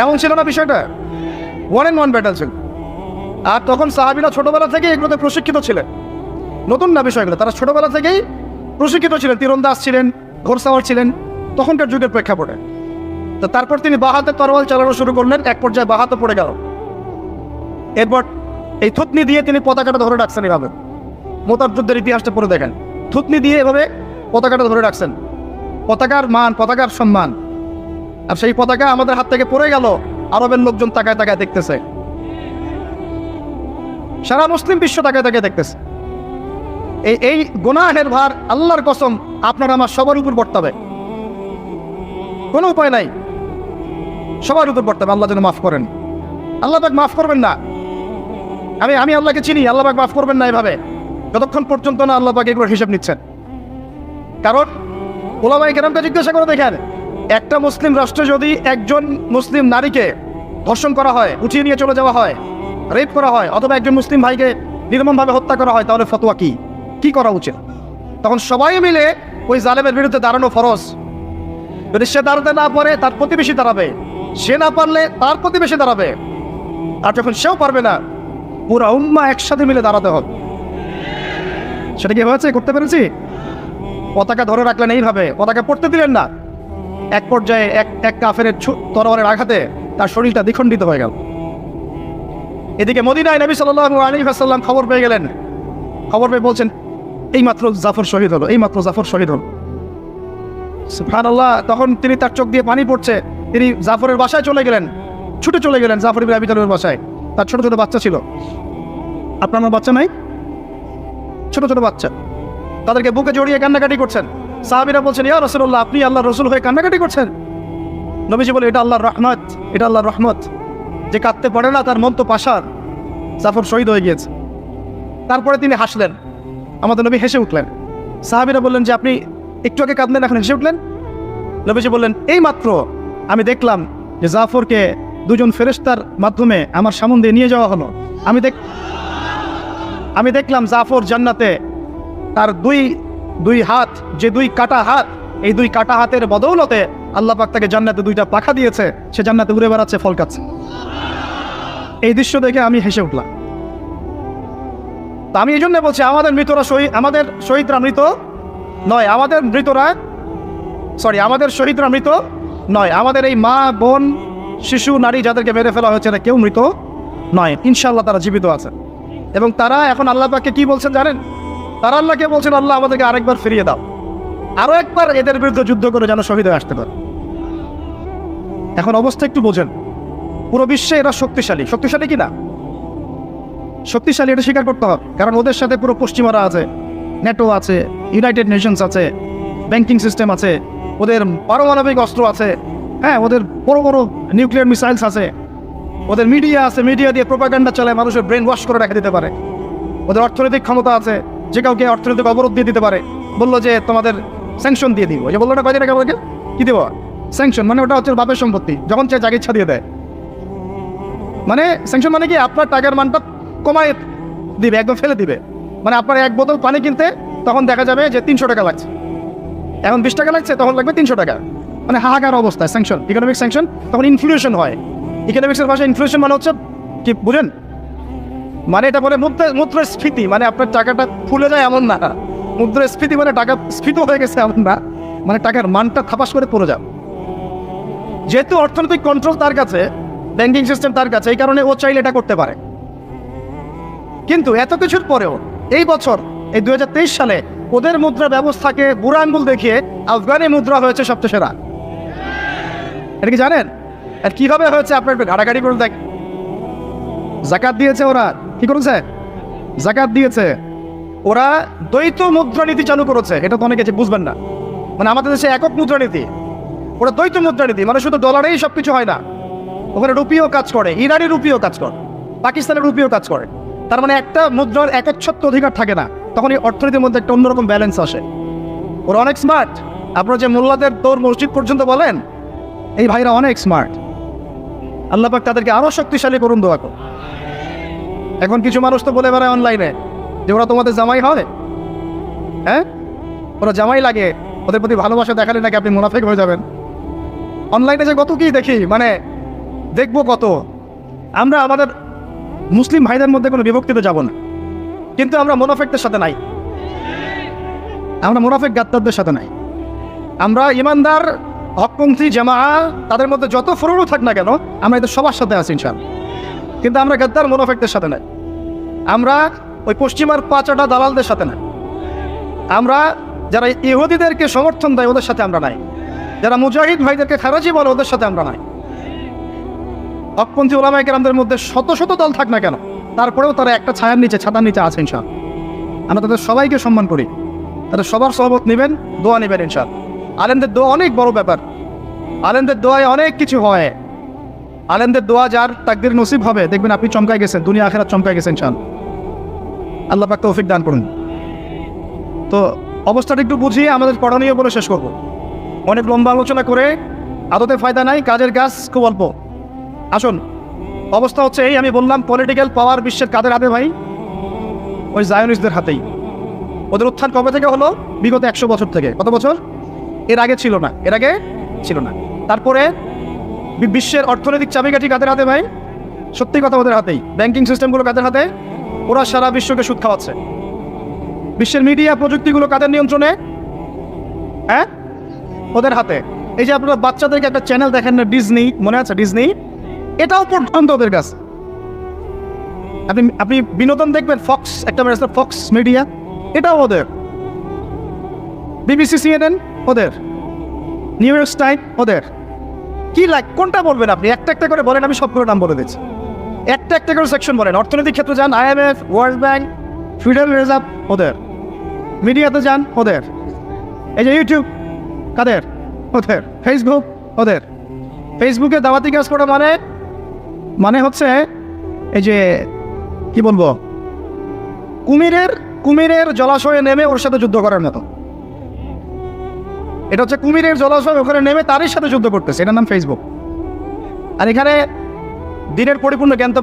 এমন ছিল না বিষয়টা, 1-on-1 ব্যাটল ছিল। আর তখন সাহাবীরা ছোটবেলা থেকেই এগুলোতে প্রশিক্ষিত ছিলেন, নতুন না বিষয়গুলো, তারা ছোটবেলা থেকেই প্রশিক্ষিত ছিলেন, তীরন্দাজ ছিলেন, ঘোড়সাওয়ার ছিলেন তখনকার যুগের প্রেক্ষাপটে। তো তারপর তিনি বাহাতে তরোয়াল চালানো শুরু করলেন, এক পর্যায়ে বাহাতে পড়ে গেল। এরপর এই থুতনি দিয়ে তিনি পতাকাটা ধরে রাখছেন এভাবে, মুতার যুদ্ধের ইতিহাসটা পড়ে দেখেন, থুতনি দিয়ে এভাবে পতাকাটা ধরে রাখছেন, পতাকার মান, পতাকার সম্মান। আর সেই পতাকা আমাদের হাত থেকে পড়ে গেল, আরবের লোকজন তাকায় তাকায় দেখতেছে, সারা মুসলিম বিশ্ব তাকায় তাকায় দেখতেছে। এই গুনাহের ভার আল্লাহর কসম আপনার আমার সবার উপর বর্তাবে, কোনো উপায় নাই, সবার উপর বর্তাবে। আল্লাহ যেন মাফ করেন, আল্লাহ পাক মাফ করবেন না। আমি আল্লাহকে চিনি, আল্লাহ পাক মাফ করবেন না এভাবে, যতক্ষণ পর্যন্ত না আল্লাহ পাক এগুলোর হিসাব নিচ্ছেন। কারণ ওলামায়ে কেরামকে জিজ্ঞাসা করে দেখেন, একটা মুসলিম রাষ্ট্রে যদি একজন মুসলিম নারীকে ধর্ষণ করা হয়, উঠিয়ে নিয়ে চলে যাওয়া হয়, রেপ করা হয়, অথবা একজন মুসলিম ভাইকে নির্মমভাবে হত্যা করা হয়, তাহলে ফতোয়া কি করা উচিত? তখন সবাই মিলে ওই জালেমের বিরুদ্ধে দাঁড়ানো ফরজ। যদি সে দাঁড়াতে না পারে তার প্রতিবেশী দাঁড়াবে, সে না পারলে তার প্রতিবেশী দাঁড়াবে, আর যখন সেও পারবে না পুরা উম্মাহ একসাথে মিলে দাঁড়াতে হবে। সেটা কি হয়েছে? করতে পেরেছি? পতাকা ধরে রাখলেন এইভাবে, পতাকা পড়তে দিলেন না। এক পর্যায়ে এক কাফেরের তরবারের আঘাতে তার শরীরটা দ্বিখণ্ডিত হয়ে গেল। এদিকে মদিনায় নবী সাল্লাল্লাহু আলাইহি ওয়াসাল্লাম খবর পেয়ে গেলেন, খবর পেয়ে বলছেন এইমাত্র জাফর শহীদ হলো, এইমাত্র জাফর শহীদ হলো। সুবহানাল্লাহ। তখন তিনি, তার চোখ দিয়ে পানি পড়ছে, তিনি জাফরের বাসায় চলে গেলেন, ছুটে চলে গেলেন জাফর ইবনে আবি তালিবের বাসায়। তার ছোট ছোট বাচ্চা ছিল, আপনার আমার বাচ্চা নাই? ছোট ছোট বাচ্চা, তাদেরকে বুকে জড়িয়ে কান্নাকাটি করছেন। সাহাবীরা বলছেন, ইয়া রাসূলুল্লাহ, আপনি আল্লাহর রাসূল হয়ে কান্নাকাটি করছেন? নবীজি বলে, এটা আল্লাহর রহমত, এটা আল্লাহর রহমত, যে কাঁদতে পারে না তার মন তো পাষাণ, জাফর শহীদ হয়ে গিয়েছে। তারপরে তিনি হাসলেন, আমাদের নবী হেসে উঠলেন। সাহাবীরা বললেন যে আপনি একটু আগে কাঁদলেন, এখন হেসে উঠলেন? নবীজি বললেন, এই মাত্র আমি দেখলাম যে জাফরকে দুজন ফেরেশতার মাধ্যমে আমার সামনে দিয়ে নিয়ে যাওয়া হলো। আমি দেখলাম জাফর জান্নাতে, তার দুই হাত, যে দুই কাটা হাত, এই দুই কাটা হাতের বদৌলতে আল্লাহ পাক তাকে জান্নাতে দুইটা পাখা দিয়েছে, সে জান্নাতে উড়ে বেড়াচ্ছে, ফল খাচ্ছে। এই দৃশ্য দেখে আমি হেসে উঠলাম। তা আমি এই জন্য বলছি, আমাদের শহীদরা মৃত নয়, আমাদের শহীদরা মৃত নয়। আমাদের এই মা, বোন, শিশু, নারী যাদেরকে মেরে ফেলা হয়েছে, এরা কেউ মৃত নয়, ইনশাআল্লাহ তারা জীবিত আছে। এবং তারা এখন আল্লাহ পাককে কি বলছেন জানেন? তারা আল্লাহকে বলছেন, আল্লাহ আমাদেরকে আরেকবার ফিরিয়ে দাও, আরো একবার এদের বিরুদ্ধে যুদ্ধ করে যেন শহীদ হয়ে আসতে পারে। এখন অবস্থা একটু বোঝেন, পুরো বিশ্বে এরা শক্তিশালী কি না? শক্তিশালী, এটা স্বীকার করতে হবে। কারণ ওদের সাথে পুরো পশ্চিমারা আছে, নেটো আছে, ইউনাইটেড নেশনস আছে, ব্যাংকিং সিস্টেম আছে, ওদের পারমাণবিক অস্ত্র আছে, হ্যাঁ, ওদের বড় বড় নিউক্লিয়ার মিসাইলস আছে, ওদের মিডিয়া আছে, মিডিয়া দিয়ে প্রোপাগান্ডা চালায়, মানুষের ব্রেন ওয়াশ করে রেখে দিতে পারে। ওদের অর্থনৈতিক ক্ষমতা আছে, যে কাউকে অর্থনৈতিক অবরোধ দিয়ে দিতে পারে। বললো যে তোমাদের স্যাংশন দিয়ে দিব, যে বললো না কয়দিন আগে আমাকে কি দেবো স্যাংশন, মানে ওটা হচ্ছে বাপের সম্পত্তি, যখন চাই জাগির ইচ্ছা দিয়ে দেয়। মানে স্যাংশন মানে কি, আপনার টাকার মানটা কমায় দিবে, একদম ফেলে দিবে। মানে আপনার এক বোতল পানি কিনতে তখন দেখা যাবে যে 300 টাকা লাগছে, এখন 20 টাকা লাগছে, তখন লাগবে 300 টাকা। মানে হাহাকার অবস্থায় স্যাংশন, ইকোনমিক স্যাংশন। তখন ইনফ্লেশন হয়, ইকোনমিক্সের ভাষায় ইনফ্লেশন মানে হচ্ছে কি বুঝেন? মানে এটা বলে মুদ্রাস্ফীতি, মানে আপনার টাকাটা ফুলে যায় এমন না। মুদ্রাস্ফীতি মানে টাকা স্ফীত হয়ে গেছে এমন না, মানে টাকার মানটা থাপাস করে পড়ে যাবে। যেহেতু অর্থনৈতিক কন্ট্রোল তার কাছে, ব্যাংকিং সিস্টেম তার কাছে, এই কারণে ও চাইলে এটা করতে পারে। কিন্তু এত কিছুর পরেও এই বছর, এই 2023 সালে ওদের মুদ্রা ব্যবস্থাকে বুড়া আঙ্গুল দেখিয়ে আফগানি মুদ্রা হয়েছে সবচেয়ে সেরা। এটা কি জানেন? আর কিভাবে হয়েছে? আপনার একটু ঘাটাঘাটি করে দেখ। জাকাত দিয়েছে ওরা, কি করেছে? জাকাত দিয়েছে। ওরা দ্বৈত মুদ্রানীতি চালু করেছে, এটা তো অনেকে বুঝবেন না। মানে আমাদের দেশে একক মুদ্রানীতি, ওরা দ্বৈত মুদ্রানীতি, মানে শুধু ডলারেই সবকিছু হয় না, ওখানে রুপিও কাজ করে, ইরানি রুপিও কাজ করে, পাকিস্তানের রুপিও কাজ করে। তার মানে একটা মুদ্রার একচ্ছত্ব অধিকার থাকে না, তখন এই অর্থনীতির মধ্যে একটা অন্যরকম ব্যালেন্স আসে। ওরা অনেক স্মার্ট। আপনারা যে মোল্লাদের দৌড় মসজিদ পর্যন্ত বলেন, এই ভাইরা অনেক স্মার্ট। আল্লাহ পাক তাদেরকে আরো শক্তিশালী করুন, দোয়া করুন। এখন কিছু মানুষ তো বলে বেড়ায় অনলাইনে যে ওরা তোমাদের জামাই হয়, হ্যাঁ, ওরা জামাই লাগে, ওদের প্রতি ভালোবাসা দেখালে নাকি আপনি মুনাফিক হয়ে যাবেন। অনলাইনে যে কত কি দেখি, মানে দেখবো কত। আমরা আমাদের মুসলিম ভাইদের মধ্যে কোনো বিভক্তিতে যাব না, কিন্তু আমরা মুনাফিকদের সাথে নাই, আমরা মুনাফিক গাদ্দারদের সাথে নাই। আমরা ইমানদার হকপন্থী জামা, তাদের মধ্যে যত ফরুরও থাক না কেন আমরা এদের সবার সাথে আছি ইনশাআল্লাহ, কিন্তু আমরা গাদ্দার মুনাফিকদের সাথে নাই। আমরা ওই পশ্চিমার পাঁচাটা দালালদের সাথে নাই। আমরা যারা ইহুদিদেরকে সমর্থন দেয় ওদের সাথে আমরা নাই। যারা মুজাহিদ ভাইদেরকে খারাজি বলে ওদের সাথে আমরা নাই। হকপন্থী ওলামায়ে কেরামদের মধ্যে শত শত দল থাক না কেন, তারপরেও তারা একটা ছায়ার নিচে, ছাতার নিচে আছে ইনশাআল্লাহ। আমরা তাদের সবাইকে সম্মান করি, তাদের সবার সহবত নেবেন, দোয়া নেবেন ইনশাআল্লাহ। আলেমদের দোয়া অনেক বড় ব্যাপার, আলেমদের দোয়ায় অনেক কিছু হয়। আলেমদের দোয়া যার তাকদীর নসিব হবে, দেখবেন আপনি চমকায় গেছেন, দুনিয়া আখিরাত চমকায় গেছেন ইনশাআল্লাহ। আল্লাহ পাক তৌফিক দান করুন। তো অবস্থাটা একটু বুঝিয়ে আমাদের করণীয় বলে শেষ করব। অনেক লম্বা আলোচনা করে আদতে ফায়দা নাই, কাজের কাজ খুব অল্প। আসুন, অবস্থা হচ্ছে এই, আমি বললাম পলিটিক্যাল পাওয়ার বিশ্বের কাদের হাতে ভাই? ওই জায়নিস্টদের হাতেই। ওদের উত্থান কবে থেকে হলো? বিগত 100 বছর থেকে। কত বছর? এর আগে ছিল না, এর আগে ছিল না। তারপরে বিশ্বের অর্থনৈতিক চাবিকাঠি কাদের হাতে ভাই? সত্যি কথা ওদের হাতেই। ব্যাংকিং সিস্টেমগুলো কাদের হাতে? ওরা সারা বিশ্বকে সুদ খাওয়াচ্ছে। বিশ্বের মিডিয়া প্রযুক্তিগুলো কাদের নিয়ন্ত্রণে? হ্যাঁ, ওদের হাতে। এই যে আপনারা বাচ্চাদেরকে একটা চ্যানেল দেখেন না, ডিজনি, মনে আছে ডিজনি? এটাও পর্যন্ত ওদের কাছে। আপনি বিনোদন দেখবেন, ফক্স একটা ফক্স মিডিয়া, এটাও ওদের। বিবিসি, সিএনএন ওদের, নিউ ইয়র্ক টাইম ওদের। কি কোনটা বলবেন আপনি? একটা একটা করে বলেন, আমি সবগুলো নাম বলে দিচ্ছি। একটা একটা করে সেকশন বলেন। অর্থনৈতিক ক্ষেত্রে যান, IMF, world bank, federal reserve ওদের। মিডিয়াতে যান ওদের। এই যে ইউটিউব কাদের? ওদের। ফেসবুক ওদের। ফেসবুকে দাওয়াতি কাজ করা মানে হচ্ছে এই যে কি বলবো, কুমিরের জলাশয়ে নেমে ওর সাথে যুদ্ধ করার মতো। এটা হচ্ছে কুমিরের জলাশয়, ওখানে নেমে তারই সাথে যুদ্ধ করতেছে, এটার নাম ফেসবুক। আর এখানে দিনের পরিপূর্ণ জ্ঞান তো